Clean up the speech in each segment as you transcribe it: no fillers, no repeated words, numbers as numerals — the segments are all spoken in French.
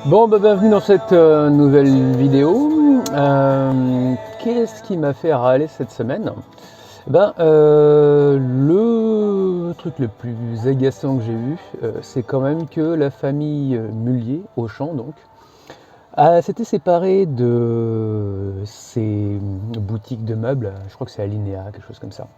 Bon, bienvenue dans cette nouvelle vidéo. Qu'est-ce qui m'a fait râler cette semaine? Le truc le plus agaçant que j'ai eu, c'est quand même que la famille Mullier, Auchan donc, s'était séparée de ses boutiques de meubles, je crois que c'est Alinéa, quelque chose comme ça.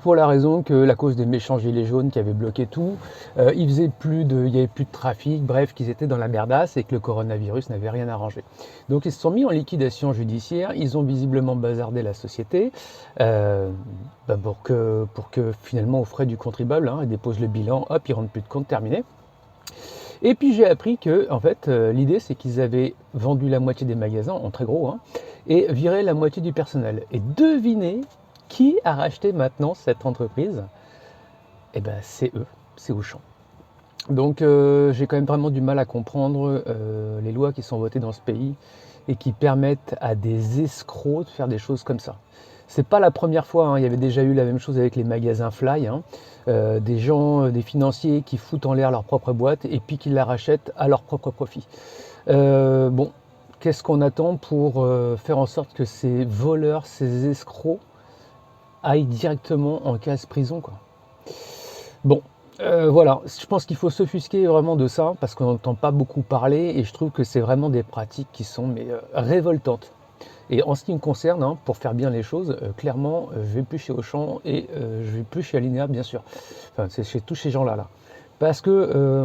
Pour la raison que la cause des méchants gilets jaunes qui avaient bloqué tout, il n'y avait plus de trafic, bref, qu'ils étaient dans la merdasse et que le coronavirus n'avait rien arrangé. Donc ils se sont mis en liquidation judiciaire, ils ont visiblement bazardé la société pour que finalement, aux frais du contribuable, ils déposent le bilan, hop, ils rentrent plus de compte, terminé. Et puis j'ai appris que, en fait, l'idée c'est qu'ils avaient vendu la moitié des magasins, en très gros, et viré la moitié du personnel. Et devinez qui a racheté maintenant cette entreprise? Eh ben c'est eux, c'est Auchan. Donc j'ai quand même vraiment du mal à comprendre les lois qui sont votées dans ce pays et qui permettent à des escrocs de faire des choses comme ça. C'est pas la première fois, il y avait déjà eu la même chose avec les magasins Fly, des gens, des financiers qui foutent en l'air leur propre boîte et puis qui la rachètent à leur propre profit. Bon, qu'est-ce qu'on attend pour faire en sorte que ces voleurs, ces escrocs aillent directement en case prison, quoi. Bon, voilà, je pense qu'il faut s'offusquer vraiment de ça parce qu'on n'entend pas beaucoup parler et je trouve que c'est vraiment des pratiques qui sont révoltantes. Et en ce qui me concerne, pour faire bien les choses, clairement, je vais plus chez Auchan et je vais plus chez Alinéa, bien sûr. Enfin, c'est chez tous ces gens-là, là. Parce que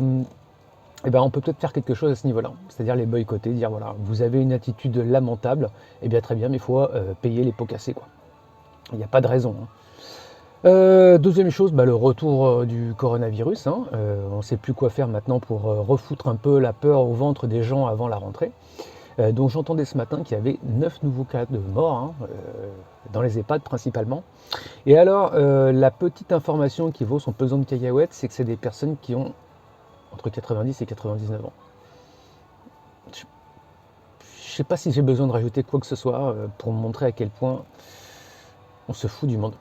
on peut peut-être faire quelque chose à ce niveau-là, c'est-à-dire les boycotter, dire voilà, vous avez une attitude lamentable, et bien très bien, mais il faut payer les pots cassés, quoi. Il n'y a pas de raison. Deuxième chose, le retour du coronavirus. On ne sait plus quoi faire maintenant pour refoutre un peu la peur au ventre des gens avant la rentrée. Donc j'entendais ce matin qu'il y avait 9 nouveaux cas de mort, dans les EHPAD principalement. Et alors, la petite information qui vaut son pesant de cacahuètes, c'est que c'est des personnes qui ont entre 90 et 99 ans. Je ne sais pas si j'ai besoin de rajouter quoi que ce soit pour montrer à quel point on se fout du monde.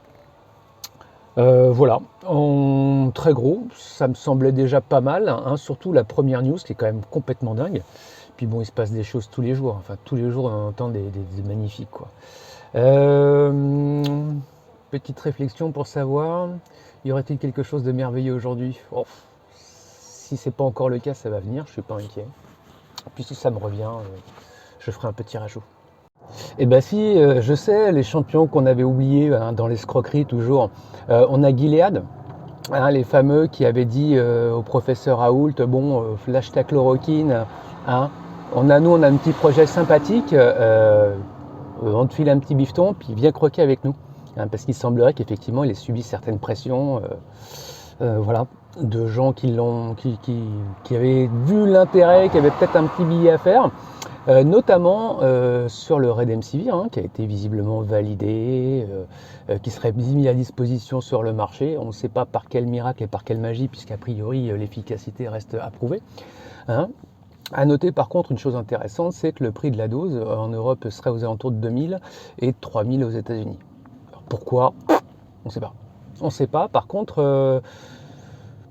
Voilà, en très gros, ça me semblait déjà pas mal, surtout la première news qui est quand même complètement dingue. Puis bon, il se passe des choses tous les jours, enfin tous les jours on entend des magnifiques, quoi. Petite réflexion pour savoir, y aurait-il quelque chose de merveilleux aujourd'hui? Si c'est pas encore le cas, ça va venir, je suis pas inquiet. Puis si ça me revient, je ferai un petit rajout. Eh bien si, je sais, les champions qu'on avait oubliés dans l'escroquerie toujours, on a Gilead, les fameux qui avaient dit au professeur Raoult, bon, lâche ta chloroquine, on a un petit projet sympathique, on te file un petit bifton, puis viens croquer avec nous. Parce qu'il semblerait qu'effectivement il ait subi certaines pressions, voilà, de gens qui avaient vu l'intérêt, qui avaient peut-être un petit billet à faire. Notamment sur le Redemsivir, qui a été visiblement validé, qui serait mis à disposition sur le marché. On ne sait pas par quel miracle et par quelle magie, puisqu'a priori l'efficacité reste approuvée. À noter par contre une chose intéressante, c'est que le prix de la dose en Europe serait aux alentours de 2000 et de 3000 aux États-Unis. Pourquoi? On ne sait pas. On ne sait pas. Par contre,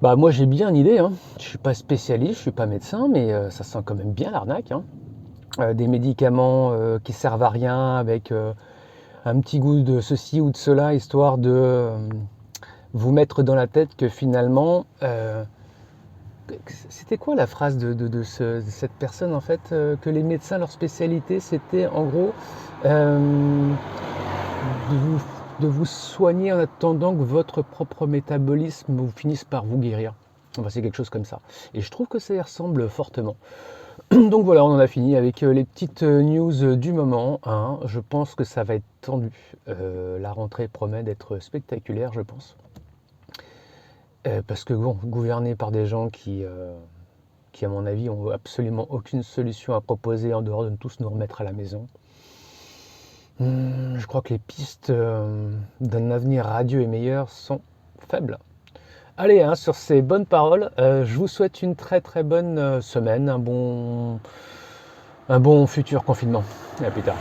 moi j'ai bien une idée. Je ne suis pas spécialiste, je ne suis pas médecin, mais ça sent quand même bien l'arnaque. Des médicaments qui servent à rien avec un petit goût de ceci ou de cela, histoire de vous mettre dans la tête que finalement, c'était quoi la phrase de cette personne en fait, que les médecins, leur spécialité, c'était en gros de vous soigner en attendant que votre propre métabolisme vous finisse par vous guérir. Enfin, c'est quelque chose comme ça. Et je trouve que ça y ressemble fortement. Donc voilà, on en a fini avec les petites news du moment. Je pense que ça va être tendu. La rentrée promet d'être spectaculaire, je pense. Parce que bon, gouverné par des gens qui, à mon avis, ont absolument aucune solution à proposer en dehors de tous nous remettre à la maison. Je crois que les pistes d'un avenir radieux et meilleur sont faibles. Allez, sur ces bonnes paroles, je vous souhaite une très très bonne semaine, un bon futur confinement. À plus tard.